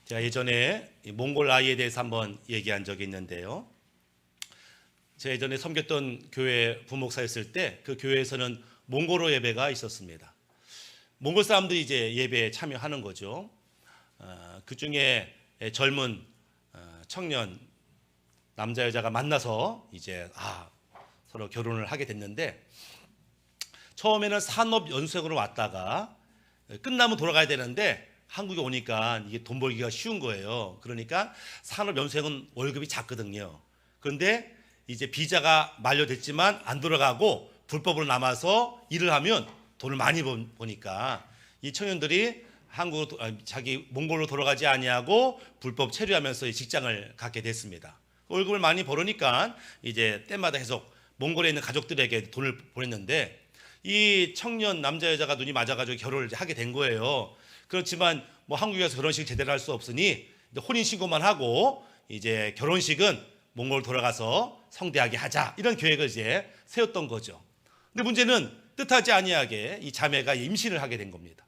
제가 예전에 몽골 아이에 대해서 한번 얘기한 적이 있는데요. 제가 예전에 섬겼던 교회 부목사였을 때 그 교회에서는 몽골어 예배가 있었습니다. 몽골 사람들이 이제 예배에 참여하는 거죠. 그 중에 젊은 청년 남자 여자가 만나서 이제 서로 결혼을 하게 됐는데, 처음에는 산업 연수생으로 왔다가 끝나면 돌아가야 되는데 한국에 오니까 이게 돈 벌기가 쉬운 거예요. 그러니까 산업 연수생은 월급이 작거든요. 그런데 이제 비자가 만료됐지만 안 돌아가고 불법으로 남아서 일을 하면 돈을 많이 버니까 이 청년들이 자기 몽골로 돌아가지 아니하고 불법 체류하면서 직장을 갖게 됐습니다. 월급을 많이 벌으니까 이제 때마다 계속 몽골에 있는 가족들에게 돈을 보냈는데, 이 청년 남자 여자가 눈이 맞아가지고 결혼을 하게 된 거예요. 그렇지만 뭐 한국에서 결혼식 제대로 할 수 없으니 혼인 신고만 하고 이제 결혼식은 몽골 돌아가서 성대하게 하자, 이런 계획을 이제 세웠던 거죠. 근데 문제는 뜻하지 아니하게 이 자매가 임신을 하게 된 겁니다.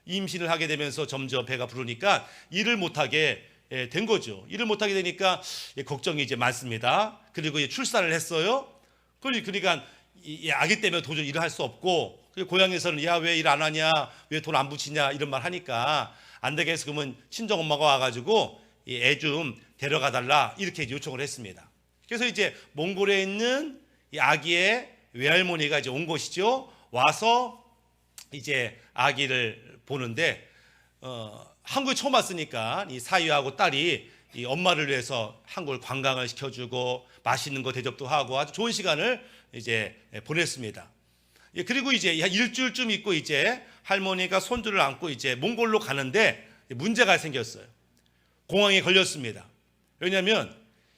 임신을 하게 되면서 점점 배가 부르니까 일을 못하게 된 거죠. 일을 못하게 되니까 걱정이 이제 많습니다. 그리고 출산을 했어요. 그러니까 이 아기 때문에 도저히 일을 할 수 없고, 고향에서는 야 왜 일 안 하냐, 왜 돈 안 붙이냐 이런 말 하니까 안 되겠어. 그러면 친정 엄마가 와가지고 애 좀 데려가 달라 이렇게 요청을 했습니다. 그래서 이제 몽골에 있는 이 아기의 외할머니가 이제 온 것이죠. 와서 이제 아기를 보는데 한국에 처음 왔으니까 이 사위하고 딸이 이 엄마를 위해서 한국을 관광을 시켜주고 맛있는 거 대접도 하고 아주 좋은 시간을 이제 보냈습니다. 그리고 이제 일주일쯤 있고 이제 할머니가 손주를 안고 이제 몽골로 가는데 문제가 생겼어요. 공항에 걸렸습니다. 왜냐하면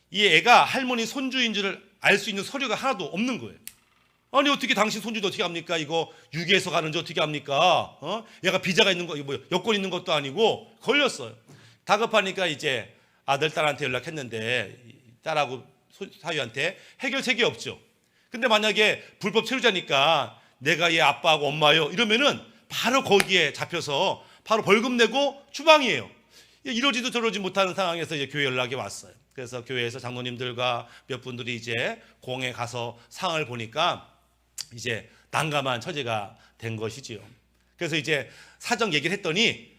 이 애가 할머니 손주인 줄을 알 수 있는 서류가 하나도 없는 거예요. 아니 어떻게 당신 손주도 어떻게 합니까? 이거 유기해서 가는지 어떻게 합니까? 얘가 비자가 있는 거, 뭐 여권 있는 것도 아니고 걸렸어요. 다급하니까 이제 아들 딸한테 연락했는데 딸하고 사위한테 해결책이 없죠. 근데 만약에 불법 체류자니까 내가 얘 아빠하고 엄마요 이러면은 바로 거기에 잡혀서 바로 벌금 내고 추방이에요. 이러지도 저러지 못하는 상황에서 이제 교회 연락이 왔어요. 그래서 교회에서 장로님들과 몇 분들이 이제 공항에 가서 상황을 보니까 이제 난감한 처지가 된 것이지요. 그래서 이제 사정 얘기를 했더니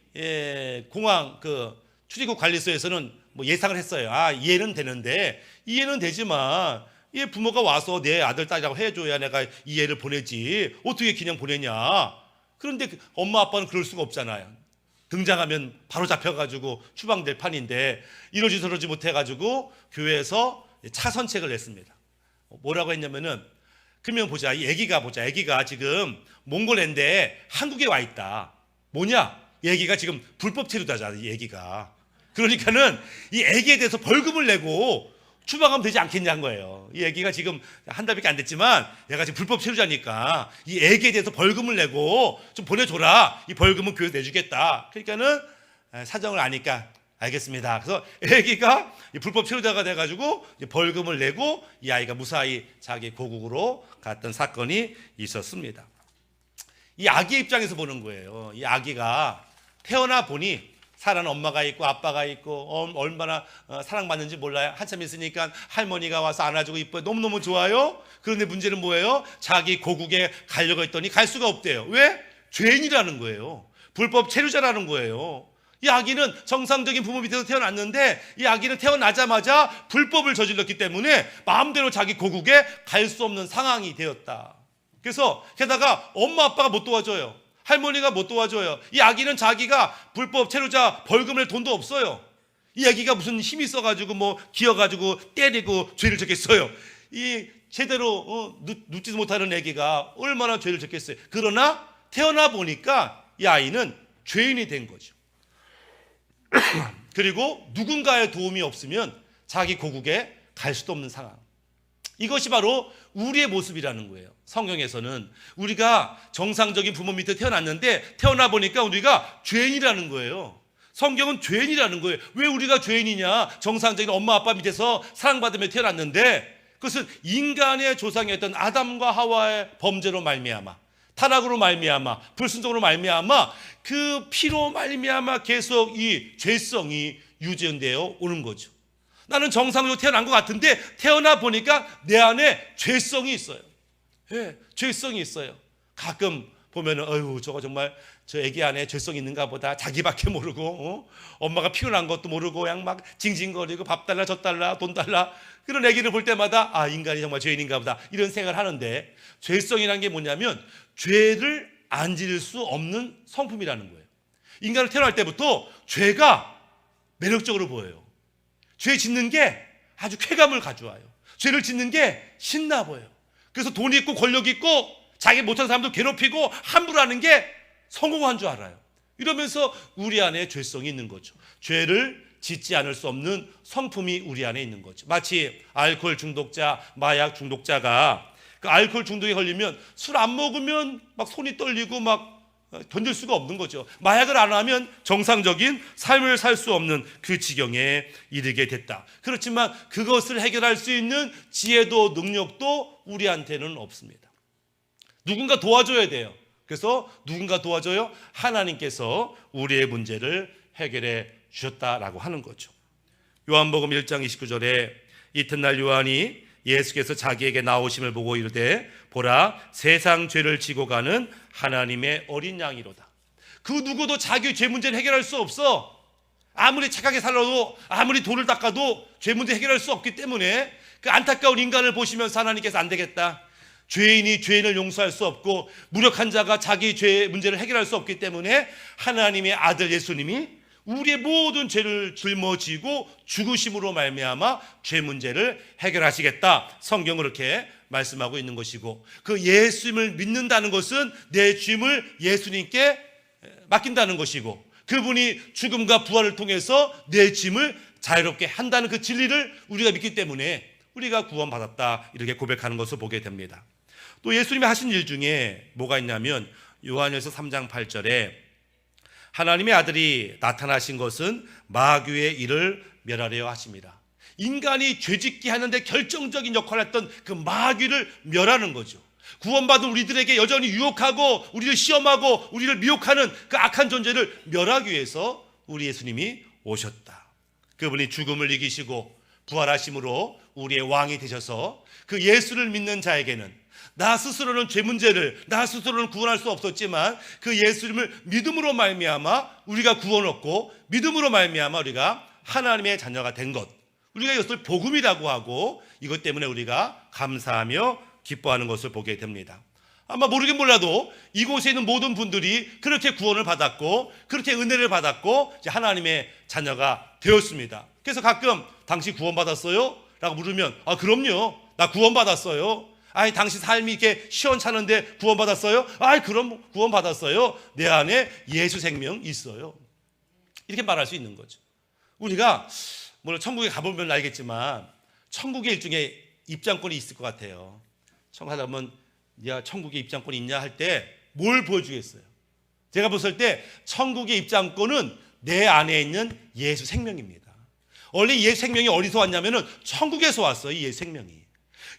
공항 그 출입국 관리소에서는 뭐 예상을 했어요. 이해는 되는데, 이해는 되지만 얘 부모가 와서 내 아들 딸이라고 해줘야 내가 이해를 보내지 어떻게 그냥 보내냐. 그런데 엄마 아빠는 그럴 수가 없잖아요. 등장하면 바로 잡혀가지고 추방될 판인데 이러지 저러지 못해가지고 교회에서 차선책을 냈습니다. 뭐라고 했냐면은, 그러면 보자, 이 애기가 지금 몽골인데 한국에 와 있다. 뭐냐? 이 애기가 지금 불법 체류자잖아, 이 애기가. 그러니까는 이 애기에 대해서 벌금을 내고 추방하면 되지 않겠냐는 거예요. 이 애기가 지금 한 달밖에 안 됐지만 얘가 지금 불법 체류자니까 이 애기에 대해서 벌금을 내고 좀 보내줘라. 이 벌금은 교회에서 내주겠다. 그러니까는 사정을 아니까 알겠습니다. 그래서 애기가 불법 체류자가 돼가지고 벌금을 내고 이 아이가 무사히 자기 고국으로 갔던 사건이 있었습니다. 이 아기의 입장에서 보는 거예요. 이 아기가 태어나 보니 사랑하는 엄마가 있고 아빠가 있고 얼마나 사랑받는지 몰라요. 한참 있으니까 할머니가 와서 안아주고 이뻐요. 너무너무 좋아요. 그런데 문제는 뭐예요? 자기 고국에 가려고 했더니 갈 수가 없대요. 왜? 죄인이라는 거예요. 불법 체류자라는 거예요. 이 아기는 정상적인 부모 밑에서 태어났는데 이 아기는 태어나자마자 불법을 저질렀기 때문에 마음대로 자기 고국에 갈 수 없는 상황이 되었다. 그래서 게다가 엄마 아빠가 못 도와줘요. 할머니가 못 도와줘요. 이 아기는 자기가 불법 체류자 벌금 낼 돈도 없어요. 이 아기가 무슨 힘이 있어가지고 뭐 기어가지고 때리고 죄를 졌겠어요. 이 제대로 눕지도 못하는 아기가 얼마나 죄를 졌겠어요. 그러나 태어나 보니까 이 아이는 죄인이 된 거죠. 그리고 누군가의 도움이 없으면 자기 고국에 갈 수도 없는 상황. 이것이 바로 우리의 모습이라는 거예요. 성경에서는 우리가 정상적인 부모 밑에 태어났는데 태어나 보니까 우리가 죄인이라는 거예요. 성경은 죄인이라는 거예요. 왜 우리가 죄인이냐? 정상적인 엄마 아빠 밑에서 사랑받으며 태어났는데 그것은 인간의 조상이었던 아담과 하와의 범죄로 말미암아, 타락으로 말미암아, 불순종으로 말미암아 그 피로 말미암아 계속 이 죄성이 유전되어 오는 거죠. 나는 정상적으로 태어난 것 같은데 태어나 보니까 내 안에 죄성이 있어요. 예, 죄성이 있어요. 가끔 보면은 어휴 저거 정말 저 애기 안에 죄성이 있는가 보다. 자기밖에 모르고 엄마가 피곤한 것도 모르고 그냥 막 징징거리고 밥 달라 저 달라 돈 달라 그런 애기를 볼 때마다 아 인간이 정말 죄인인가 보다 이런 생각을 하는데 죄성이라는 게 뭐냐면 죄를 안 지을 수 없는 성품이라는 거예요. 인간을 태어날 때부터 죄가 매력적으로 보여요. 죄 짓는 게 아주 쾌감을 가져와요. 죄를 짓는 게 신나 보여요. 그래서 돈 있고 권력 있고 자기 못하는 사람도 괴롭히고 함부로 하는 게 성공한 줄 알아요. 이러면서 우리 안에 죄성이 있는 거죠. 죄를 짓지 않을 수 없는 성품이 우리 안에 있는 거죠. 마치 알코올 중독자, 마약 중독자가 그 알코올 중독에 걸리면 술 안 먹으면 막 손이 떨리고 막 견딜 수가 없는 거죠. 마약을 안 하면 정상적인 삶을 살 수 없는 그 지경에 이르게 됐다. 그렇지만 그것을 해결할 수 있는 지혜도 능력도 우리한테는 없습니다. 누군가 도와줘야 돼요. 그래서 누군가 도와줘요? 하나님께서 우리의 문제를 해결해 주셨다라고 하는 거죠. 요한복음 1장 29절에 이튿날 요한이 예수께서 자기에게 나오심을 보고 이르되 보라 세상 죄를 지고 가는 하나님의 어린 양이로다. 그 누구도 자기 죄 문제를 해결할 수 없어. 아무리 착하게 살아도 아무리 돈을 닦아도 죄 문제 해결할 수 없기 때문에 그 안타까운 인간을 보시면서 하나님께서 안 되겠다. 죄인이 죄인을 용서할 수 없고 무력한 자가 자기 죄 문제를 해결할 수 없기 때문에 하나님의 아들 예수님이 우리의 모든 죄를 짊어지고 죽으심으로 말미암아 죄 문제를 해결하시겠다. 성경은 그렇게 말씀하고 있는 것이고 그 예수님을 믿는다는 것은 내 죄를 예수님께 맡긴다는 것이고 그분이 죽음과 부활을 통해서 내 짐을 자유롭게 한다는 그 진리를 우리가 믿기 때문에 우리가 구원받았다 이렇게 고백하는 것을 보게 됩니다. 또 예수님이 하신 일 중에 뭐가 있냐면 요한일서 3장 8절에 하나님의 아들이 나타나신 것은 마귀의 일을 멸하려 하십니다. 인간이 죄짓게 하는데 결정적인 역할을 했던 그 마귀를 멸하는 거죠. 구원받은 우리들에게 여전히 유혹하고 우리를 시험하고 우리를 미혹하는 그 악한 존재를 멸하기 위해서 우리 예수님이 오셨다. 그분이 죽음을 이기시고 부활하심으로 우리의 왕이 되셔서 그 예수를 믿는 자에게는 나 스스로는 죄 문제를 나 스스로는 구원할 수 없었지만 그 예수님을 믿음으로 말미암아 우리가 구원 얻고 믿음으로 말미암아 우리가 하나님의 자녀가 된 것 우리가 이것을 복음이라고 하고 이것 때문에 우리가 감사하며 기뻐하는 것을 보게 됩니다. 아마 모르긴 몰라도 이곳에 있는 모든 분들이 그렇게 구원을 받았고 그렇게 은혜를 받았고 이제 하나님의 자녀가 되었습니다. 그래서 가끔 당신 구원받았어요? 라고 물으면 아 그럼요 나 구원받았어요. 아니 당신 삶이 이렇게 시원찮은데 구원받았어요? 아이 그럼 구원받았어요. 내 안에 예수 생명 있어요. 이렇게 말할 수 있는 거죠. 우리가 물론 천국에 가보면 알겠지만 천국에 일종의 입장권이 있을 것 같아요. 천국 하다 보면 야 천국에 입장권이 있냐 할 때 뭘 보여주겠어요? 제가 봤을 때 천국의 입장권은 내 안에 있는 예수 생명입니다. 원래 예수 생명이 어디서 왔냐면은 천국에서 왔어요. 이 예수 생명이.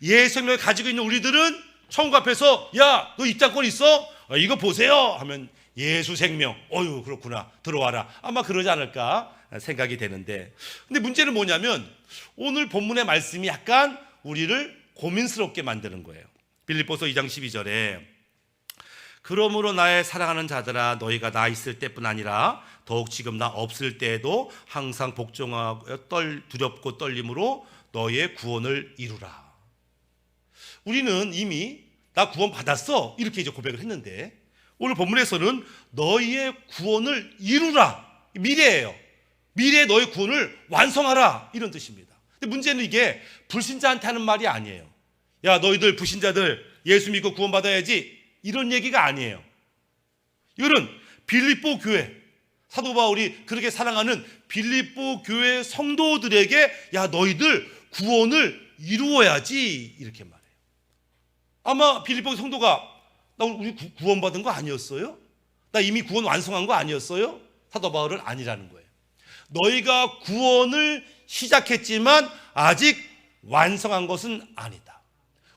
예수 생명을 가지고 있는 우리들은 천국 앞에서 야, 너 입장권 있어? 이거 보세요 하면 예수 생명. 어휴 그렇구나 들어와라. 아마 그러지 않을까 생각이 되는데 근데 문제는 뭐냐면 오늘 본문의 말씀이 약간 우리를 고민스럽게 만드는 거예요. 빌립보서 2장 12절에 그러므로 나의 사랑하는 자들아 너희가 나 있을 때뿐 아니라 더욱 지금 나 없을 때에도 항상 복종하고 두렵고 떨림으로 너희의 구원을 이루라. 우리는 이미 나 구원 받았어 이렇게 이제 고백을 했는데 오늘 본문에서는 너희의 구원을 이루라 미래예요. 미래에 너희 구원을 완성하라 이런 뜻입니다. 근데 문제는 이게 불신자한테 하는 말이 아니에요. 야 너희들 불신자들 예수 믿고 구원 받아야지 이런 얘기가 아니에요. 이거는 빌립보 교회 사도 바울이 그렇게 사랑하는 빌립보 교회 성도들에게 야 너희들 구원을 이루어야지 이렇게 말해요. 아마 빌립보 성도가 나 우리 구원받은 거 아니었어요? 나 이미 구원 완성한 거 아니었어요? 사도 바울은 아니라는 거예요. 너희가 구원을 시작했지만 아직 완성한 것은 아니다.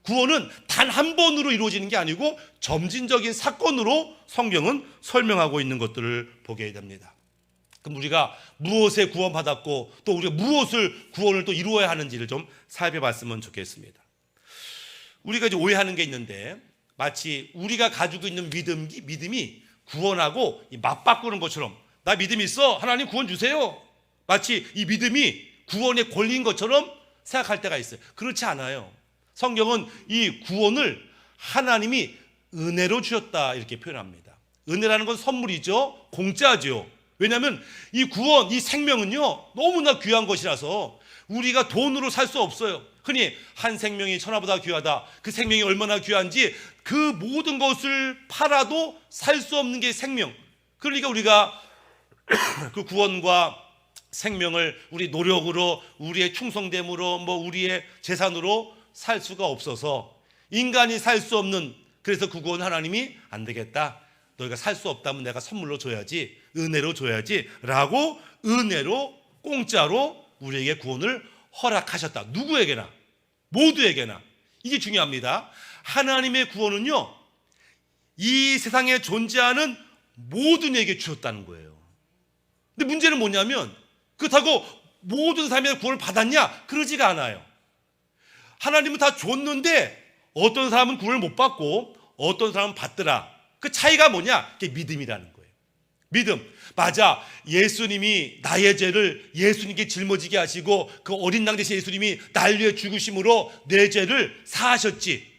구원은 단 한 번으로 이루어지는 게 아니고 점진적인 사건으로 성경은 설명하고 있는 것들을 보게 됩니다. 그럼 우리가 무엇에 구원받았고 또 우리가 무엇을 구원을 또 이루어야 하는지를 좀 살펴봤으면 좋겠습니다. 우리가 이제 오해하는 게 있는데 마치 우리가 가지고 있는 믿음이 구원하고 맞바꾸는 것처럼 나 믿음 있어 하나님 구원 주세요. 마치 이 믿음이 구원의 권리인 것처럼 생각할 때가 있어요. 그렇지 않아요. 성경은 이 구원을 하나님이 은혜로 주셨다 이렇게 표현합니다. 은혜라는 건 선물이죠. 공짜죠. 왜냐하면 이 구원, 이 생명은요 너무나 귀한 것이라서 우리가 돈으로 살 수 없어요. 흔히 한 생명이 천하보다 귀하다. 그 생명이 얼마나 귀한지 그 모든 것을 팔아도 살 수 없는 게 생명. 그러니까 우리가 그 구원과 생명을 우리 노력으로, 우리의 충성됨으로, 우리의 재산으로 살 수가 없어서 인간이 살 수 없는, 그래서 그 구원 하나님이 안 되겠다. 너희가 살 수 없다면 내가 선물로 줘야지, 은혜로 줘야지 라고 은혜로 공짜로 우리에게 구원을 허락하셨다. 누구에게나, 모두에게나. 이게 중요합니다. 하나님의 구원은요 이 세상에 존재하는 모든 이에게 주셨다는 거예요. 근데 문제는 뭐냐면 그렇다고 모든 사람이 구원을 받았냐? 그러지가 않아요. 하나님은 다 줬는데 어떤 사람은 구원을 못 받고 어떤 사람은 받더라. 그 차이가 뭐냐? 그게 믿음이라는 거예요. 믿음. 맞아. 예수님이 나의 죄를 예수님께 짊어지게 하시고 그 어린 양 대신 예수님이 날 위해 죽으심으로 내 죄를 사하셨지.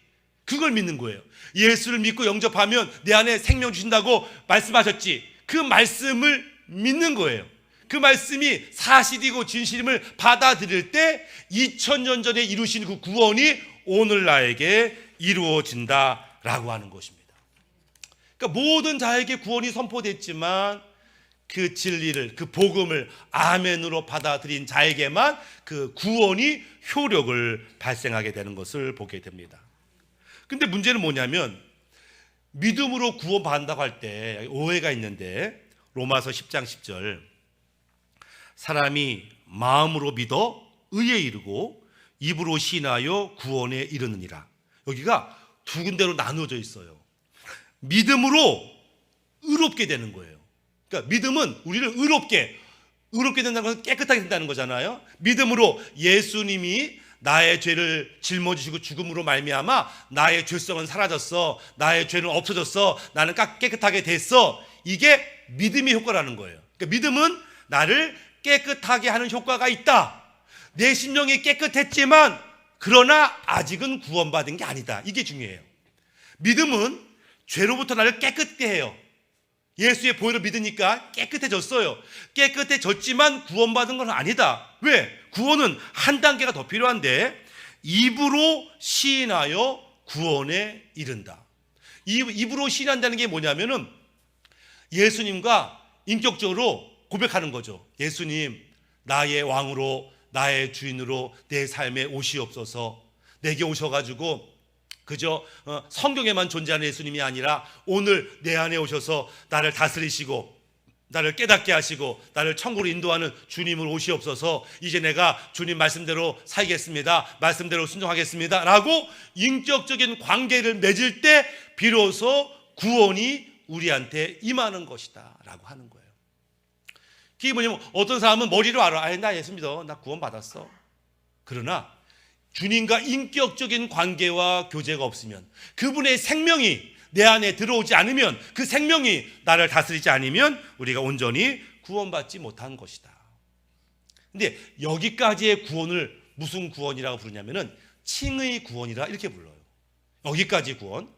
그걸 믿는 거예요. 예수를 믿고 영접하면 내 안에 생명 주신다고 말씀하셨지. 그 말씀을 믿는 거예요. 그 말씀이 사실이고 진실임을 받아들일 때 2000년 전에 이루신 그 구원이 오늘 나에게 이루어진다라고 하는 것입니다. 그러니까 모든 자에게 구원이 선포됐지만 그 진리를, 그 복음을 아멘으로 받아들인 자에게만 그 구원이 효력을 발생하게 되는 것을 보게 됩니다. 근데 문제는 뭐냐면 믿음으로 구원받는다고 할 때 오해가 있는데 로마서 10장 10절 사람이 마음으로 믿어 의에 이르고 입으로 시인하여 구원에 이르느니라. 여기가 두 군데로 나누어져 있어요. 믿음으로 의롭게 되는 거예요. 그러니까 믿음은 우리를 의롭게 된다는 것은 깨끗하게 된다는 거잖아요. 믿음으로 예수님이 나의 죄를 짊어지시고 죽음으로 말미암아 나의 죄성은 사라졌어. 나의 죄는 없어졌어. 나는 깨끗하게 됐어. 이게 믿음의 효과라는 거예요. 그러니까 믿음은 나를 깨끗하게 하는 효과가 있다. 내 심령이 깨끗했지만 그러나 아직은 구원받은 게 아니다. 이게 중요해요. 믿음은 죄로부터 나를 깨끗게 해요. 예수의 보혈을 믿으니까 깨끗해졌어요. 깨끗해졌지만 구원받은 건 아니다. 왜? 구원은 한 단계가 더 필요한데 입으로 시인하여 구원에 이른다. 입으로 시인한다는 게 뭐냐면은 예수님과 인격적으로 고백하는 거죠. 예수님, 나의 왕으로, 나의 주인으로 내 삶에 오시옵소서. 내게 오셔가지고 그저 성경에만 존재하는 예수님이 아니라 오늘 내 안에 오셔서 나를 다스리시고 나를 깨닫게 하시고 나를 천국으로 인도하는 주님을 오시옵소서. 이제 내가 주님 말씀대로 살겠습니다. 말씀대로 순종하겠습니다 라고 인격적인 관계를 맺을 때 비로소 구원이 우리한테 임하는 것이다 라고 하는 거예요. 그게 뭐냐면 어떤 사람은 머리로 알아. 나 예수 믿어. 나 구원 받았어. 그러나 주님과 인격적인 관계와 교제가 없으면, 그분의 생명이 내 안에 들어오지 않으면, 그 생명이 나를 다스리지 않으면 우리가 온전히 구원받지 못한 것이다. 근데 여기까지의 구원을 무슨 구원이라고 부르냐면은 칭의 구원이라 이렇게 불러요. 여기까지 구원.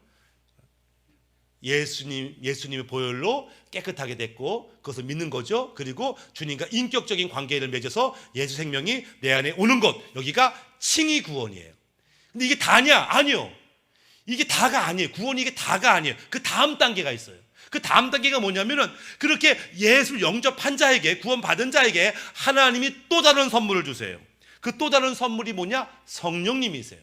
예수님의 보혈로 깨끗하게 됐고 그것을 믿는 거죠. 그리고 주님과 인격적인 관계를 맺어서 예수 생명이 내 안에 오는 것, 여기가 칭의 구원이에요. 근데 이게 다냐? 아니요. 이게 다가 아니에요. 구원이 이게 다가 아니에요. 그 다음 단계가 있어요. 그 다음 단계가 뭐냐면은 그렇게 예수를 영접한 자에게, 구원받은 자에게 하나님이 또 다른 선물을 주세요. 그 또 다른 선물이 뭐냐? 성령님이세요.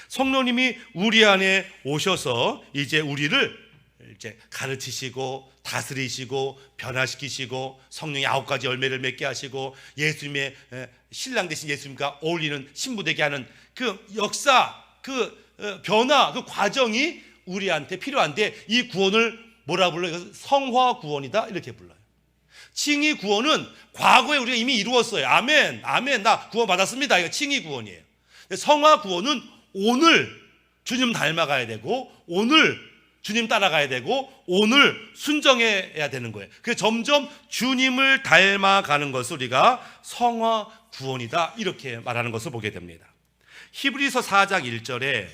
성령님이 우리 안에 오셔서 이제 우리를 이제 가르치시고 다스리시고 변화시키시고 성령의 9가지 열매를 맺게 하시고 예수님의 신랑 되신 예수님과 어울리는 신부 되게 하는 그 역사, 그 변화, 그 과정이 우리한테 필요한데 이 구원을 뭐라 불러요? 성화 구원이다 이렇게 불러요. 칭의 구원은 과거에 우리가 이미 이루었어요. 아멘, 아멘, 나 구원 받았습니다. 이거 칭의 구원이에요. 성화 구원은 오늘 주님 닮아가야 되고, 오늘 주님 따라가야 되고, 오늘 순정해야 되는 거예요. 그래서 점점 주님을 닮아가는 것을 우리가 성화 구원이다, 이렇게 말하는 것을 보게 됩니다. 히브리서 4장 1절에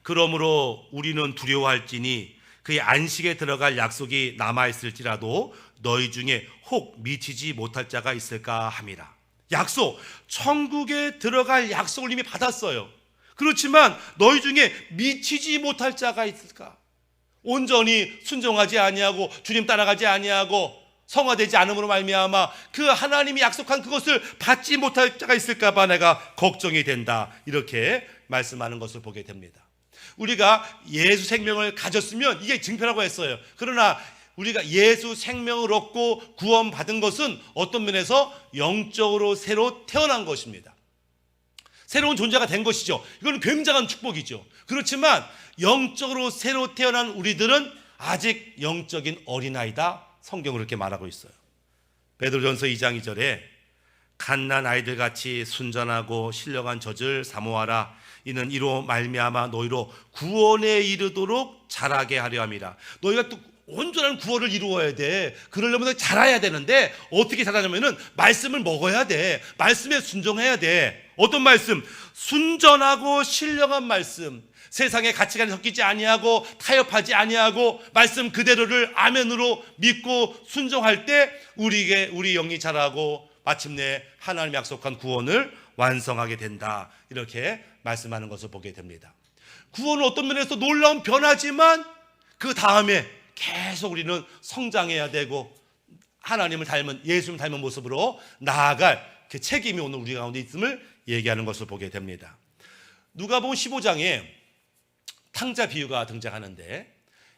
그러므로 우리는 두려워할지니 그의 안식에 들어갈 약속이 남아있을지라도 너희 중에 혹 미치지 못할 자가 있을까 함이라. 약속, 천국에 들어갈 약속을 이미 받았어요. 그렇지만 너희 중에 미치지 못할 자가 있을까? 온전히 순종하지 아니하고 주님 따라가지 아니하고 성화되지 않음으로 말미암아 그 하나님이 약속한 그것을 받지 못할 자가 있을까 봐 내가 걱정이 된다, 이렇게 말씀하는 것을 보게 됩니다. 우리가 예수 생명을 가졌으면 이게 증표라고 했어요. 그러나 우리가 예수 생명을 얻고 구원받은 것은 어떤 면에서 영적으로 새로 태어난 것입니다. 새로운 존재가 된 것이죠. 이건 굉장한 축복이죠. 그렇지만 영적으로 새로 태어난 우리들은 아직 영적인 어린아이다, 성경은 그렇게 말하고 있어요. 베드로전서 2장 2절에 갓난 아이들같이 순전하고 신령한 젖을 사모하라. 이는 이로 말미암아 너희로 구원에 이르도록 자라게 하려 함이라. 너희가 또 온전한 구원을 이루어야 돼. 그러려면 자라야 되는데 어떻게 자라냐면은 말씀을 먹어야 돼. 말씀에 순종해야 돼. 어떤 말씀? 순전하고 신령한 말씀. 세상의 가치관에 섞이지 아니하고 타협하지 아니하고 말씀 그대로를 아멘으로 믿고 순종할 때 우리 영이 자라고 마침내 하나님 약속한 구원을 완성하게 된다, 이렇게 말씀하는 것을 보게 됩니다. 구원은 어떤 면에서 놀라운 변화지만 그 다음에 계속 우리는 성장해야 되고 하나님을 닮은, 예수님을 닮은 모습으로 나아갈 그 책임이 오늘 우리 가운데 있음을 얘기하는 것을 보게 됩니다. 누가복음 15장에 탕자 비유가 등장하는데,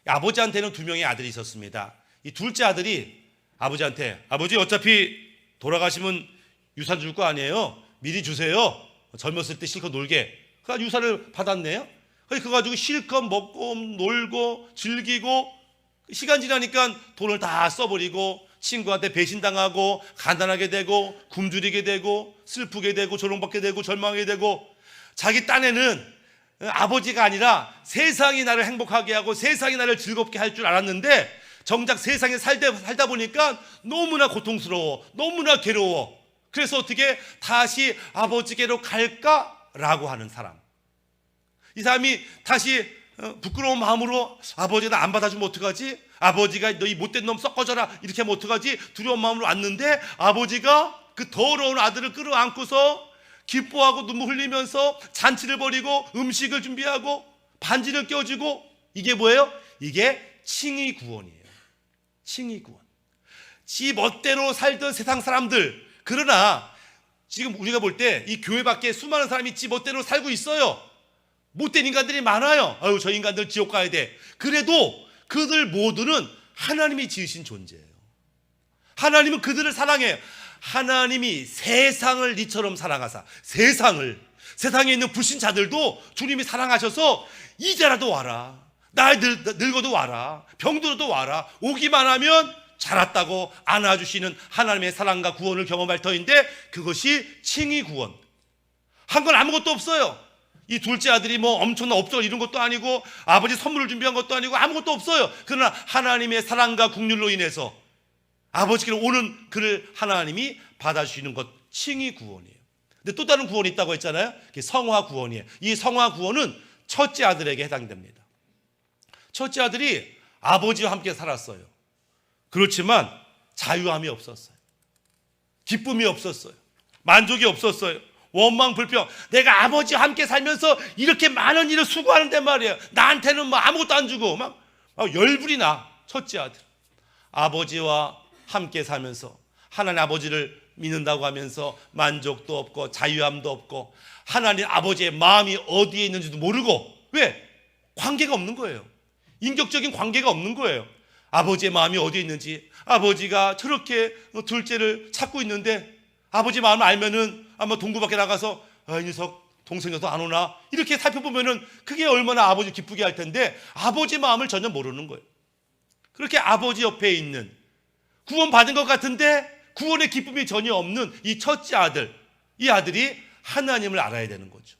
아버지한테는 2명의 아들이 있었습니다. 이 둘째 아들이 아버지한테, 아버지 어차피 돌아가시면 유산 줄 거 아니에요, 미리 주세요. 젊었을 때 실컷 놀게. 그래서 유산을 받았네요. 그거 가지고 실컷 먹고 놀고 즐기고, 시간 지나니까 돈을 다 써버리고 친구한테 배신당하고 간단하게 되고 굶주리게 되고 슬프게 되고 조롱받게 되고 절망하게 되고, 자기 딴에는 아버지가 아니라 세상이 나를 행복하게 하고 세상이 나를 즐겁게 할 줄 알았는데 정작 세상에 살다 보니까 너무나 고통스러워, 너무나 괴로워. 그래서 어떻게 다시 아버지께로 갈까라고 하는 사람. 이 사람이 다시 부끄러운 마음으로 아버지가 나 안 받아주면 어떡하지? 아버지가 너희 못된 놈 썩어져라 이렇게 하면 어떡하지? 두려운 마음으로 왔는데 아버지가 그 더러운 아들을 끌어안고서 기뻐하고 눈물 흘리면서 잔치를 벌이고 음식을 준비하고 반지를 껴주고, 이게 뭐예요? 이게 칭의 구원이에요. 칭의 구원. 지 멋대로 살던 세상 사람들, 그러나 지금 우리가 볼 때 이 교회 밖에 수많은 사람이 지 멋대로 살고 있어요. 못된 인간들이 많아요. 아유, 저 인간들 지옥 가야 돼. 그래도 그들 모두는 하나님이 지으신 존재예요. 하나님은 그들을 사랑해요. 하나님이 세상을 이처럼 사랑하사, 세상에 있는 불신자들도 주님이 사랑하셔서 이제라도 와라, 나이 늙어도 와라, 병들어도 와라, 오기만 하면 자랐다고 안아주시는 하나님의 사랑과 구원을 경험할 터인데, 그것이 칭의 구원. 한 건 아무것도 없어요. 이 둘째 아들이 뭐 엄청난 업적을 이룬 것도 아니고 아버지 선물을 준비한 것도 아니고 아무것도 없어요. 그러나 하나님의 사랑과 긍휼로 인해서 아버지께로 오는 그를 하나님이 받아주시는 것, 칭의 구원이에요. 근데 또 다른 구원이 있다고 했잖아요. 그게 성화 구원이에요. 이 성화 구원은 첫째 아들에게 해당됩니다. 첫째 아들이 아버지와 함께 살았어요. 그렇지만 자유함이 없었어요. 기쁨이 없었어요. 만족이 없었어요. 원망 불평. 내가 아버지와 함께 살면서 이렇게 많은 일을 수고하는데 말이에요, 나한테는 뭐 아무것도 안 주고 막 열불이 나. 첫째 아들, 아버지와 함께 살면서 하나님 아버지를 믿는다고 하면서 만족도 없고 자유함도 없고 하나님 아버지의 마음이 어디에 있는지도 모르고. 왜? 관계가 없는 거예요. 인격적인 관계가 없는 거예요. 아버지의 마음이 어디에 있는지, 아버지가 저렇게 둘째를 찾고 있는데 아버지 마음을 알면은 아마 동구 밖에 나가서 이 녀석 동생 녀석 안 오나 이렇게 살펴보면은 그게 얼마나 아버지 기쁘게 할 텐데 아버지 마음을 전혀 모르는 거예요. 그렇게 아버지 옆에 있는 구원받은 것 같은데 구원의 기쁨이 전혀 없는 이 첫째 아들, 이 아들이 하나님을 알아야 되는 거죠.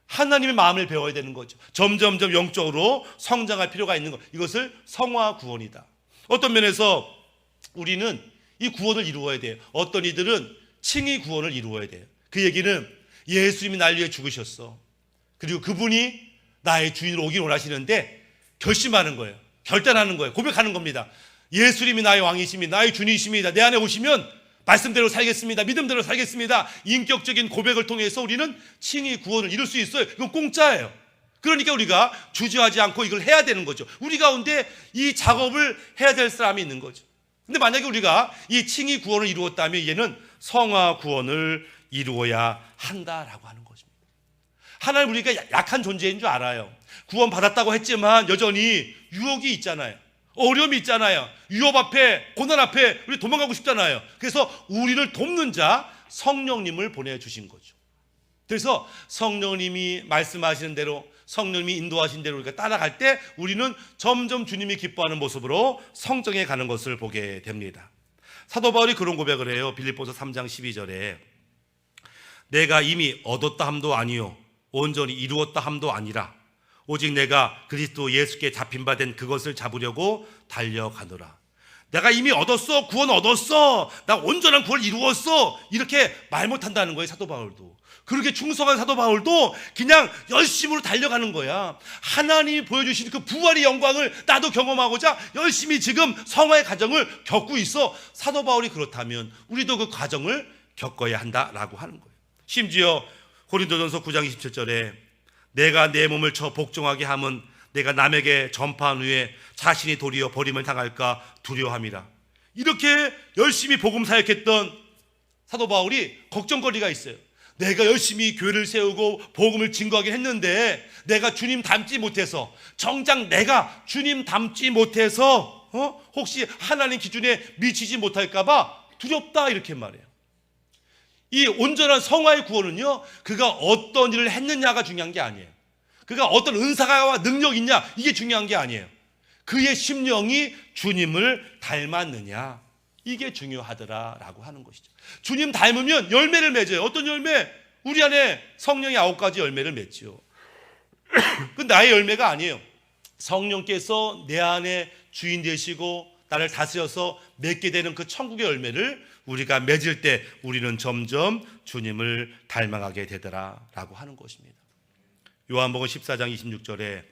하나님의 마음을 배워야 되는 거죠. 점점점 영적으로 성장할 필요가 있는 것. 이것을 성화 구원이다. 어떤 면에서 우리는 이 구원을 이루어야 돼요. 어떤 이들은 칭의 구원을 이루어야 돼요. 그 얘기는 예수님이 날 위해 죽으셨어. 그리고 그분이 나의 주인으로 오길 원하시는데 결심하는 거예요. 결단하는 거예요. 고백하는 겁니다. 예수님이 나의 왕이십니다. 나의 주님이십니다. 내 안에 오시면 말씀대로 살겠습니다. 믿음대로 살겠습니다. 인격적인 고백을 통해서 우리는 칭의 구원을 이룰 수 있어요. 이건 공짜예요. 그러니까 우리가 주저하지 않고 이걸 해야 되는 거죠. 우리 가운데 이 작업을 해야 될 사람이 있는 거죠. 근데 만약에 우리가 이 칭의 구원을 이루었다면 얘는 성화 구원을 이루어야 한다라고 하는 것입니다. 하나님 우리가 약한 존재인 줄 알아요. 구원 받았다고 했지만 여전히 유혹이 있잖아요. 어려움이 있잖아요. 위협 앞에, 고난 앞에 우리 도망가고 싶잖아요. 그래서 우리를 돕는 자 성령님을 보내주신 거죠. 그래서 성령님이 말씀하시는 대로, 성령님이 인도하신 대로 우리가 따라갈 때 우리는 점점 주님이 기뻐하는 모습으로 성장해 가는 것을 보게 됩니다. 사도 바울이 그런 고백을 해요. 빌립보서 3장 12절에 내가 이미 얻었다 함도 아니요 온전히 이루었다 함도 아니라 오직 내가 그리스도 예수께 잡힌 바 된 그것을 잡으려고 달려가노라. 내가 이미 얻었어. 구원 얻었어. 나 온전한 구원을 이루었어. 이렇게 말 못한다는 거예요. 사도 바울도. 그렇게 충성한 사도 바울도 그냥 열심으로 달려가는 거야. 하나님이 보여주신 그 부활의 영광을 나도 경험하고자 열심히 지금 성화의 과정을 겪고 있어. 사도 바울이 그렇다면 우리도 그 과정을 겪어야 한다라고 하는 거예요. 심지어 고린도전서 9장 27절에 내가 내 몸을 쳐 복종하게 함은 내가 남에게 전파한 후에 자신이 도리어 버림을 당할까 두려워함이라. 이렇게 열심히 복음 사역했던 사도 바울이 걱정거리가 있어요. 내가 열심히 교회를 세우고 복음을 증거하긴 했는데 내가 주님 닮지 못해서, 정작 내가 주님 닮지 못해서 혹시 하나님 기준에 미치지 못할까 봐 두렵다, 이렇게 말해요. 이 온전한 성화의 구원은요, 그가 어떤 일을 했느냐가 중요한 게 아니에요. 그가 어떤 은사와 능력이 있냐, 이게 중요한 게 아니에요. 그의 심령이 주님을 닮았느냐, 이게 중요하더라라고 하는 것이죠. 주님 닮으면 열매를 맺어요. 어떤 열매? 우리 안에 성령이 9가지 열매를 맺죠. 그 나의 열매가 아니에요. 성령께서 내 안에 주인 되시고 나를 다스려서 맺게 되는 그 천국의 열매를 우리가 맺을 때 우리는 점점 주님을 닮아가게 되더라라고 하는 것입니다. 요한복음 14장 26절에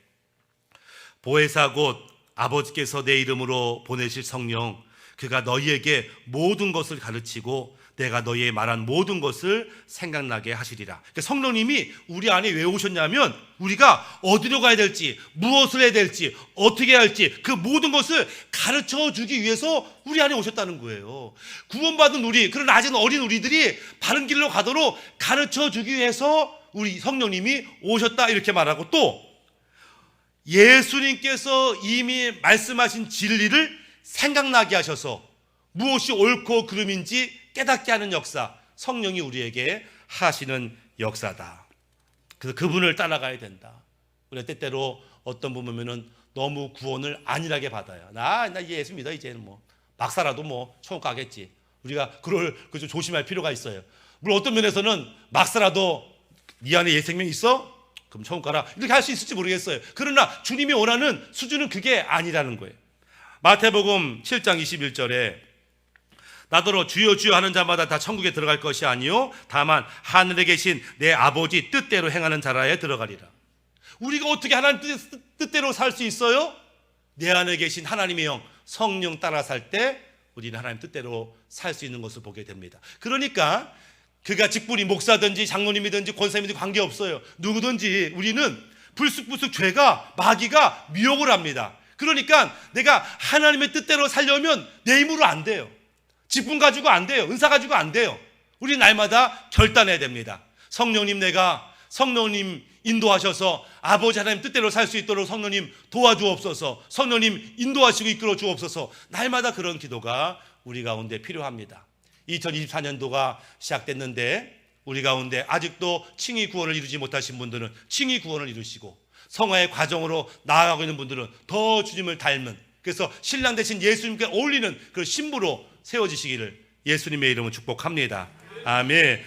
보혜사 곧 아버지께서 내 이름으로 보내실 성령, 그가 너희에게 모든 것을 가르치고 내가 너희에 말한 모든 것을 생각나게 하시리라. 그러니까 성령님이 우리 안에 왜 오셨냐면 우리가 어디로 가야 될지, 무엇을 해야 될지, 어떻게 해야 할지 그 모든 것을 가르쳐 주기 위해서 우리 안에 오셨다는 거예요. 구원받은 우리, 그런 아직 어린 우리들이 바른 길로 가도록 가르쳐 주기 위해서 우리 성령님이 오셨다, 이렇게 말하고, 또 예수님께서 이미 말씀하신 진리를 생각나게 하셔서 무엇이 옳고 그름인지 깨닫게 하는 역사, 성령이 우리에게 하시는 역사다. 그래서 그분을 따라가야 된다. 우리 때때로 어떤 분 보면은 너무 구원을 안일하게 받아요. 나 예수 믿어, 이제는 뭐 막 살아도 뭐 천국 가겠지. 우리가 그걸 좀 조심할 필요가 있어요. 물론 어떤 면에서는 막 살아도 네 안에 예수 생명 있어? 그럼 천국 가라, 이렇게 할 수 있을지 모르겠어요. 그러나 주님이 원하는 수준은 그게 아니라는 거예요. 마태복음 7장 21절에 나더러 주여 주여 하는 자마다 다 천국에 들어갈 것이 아니요 다만 하늘에 계신 내 아버지 뜻대로 행하는 자라에 들어가리라. 우리가 어떻게 하나님 뜻대로 살 수 있어요? 내 안에 계신 하나님의 영, 성령 따라 살 때 우리는 하나님 뜻대로 살 수 있는 것을 보게 됩니다. 그러니까 그가 직분이 목사든지 장로님이든지 권사님이든지 관계없어요. 누구든지 우리는 불쑥불쑥 죄가, 마귀가 미혹을 합니다. 그러니까 내가 하나님의 뜻대로 살려면 내 힘으로 안 돼요. 직분 가지고 안 돼요. 은사 가지고 안 돼요. 우리 날마다 결단해야 됩니다. 성령님, 내가 성령님 인도하셔서 아버지 하나님 뜻대로 살 수 있도록 성령님 도와주옵소서, 성령님 인도하시고 이끌어 주옵소서. 날마다 그런 기도가 우리 가운데 필요합니다. 2024년도가 시작됐는데 우리 가운데 아직도 칭의 구원을 이루지 못하신 분들은 칭의 구원을 이루시고 성화의 과정으로 나아가고 있는 분들은 더 주님을 닮은 그래서 신랑 대신 예수님께 어울리는 그 신부로 세워지시기를 예수님의 이름으로 축복합니다. 아멘.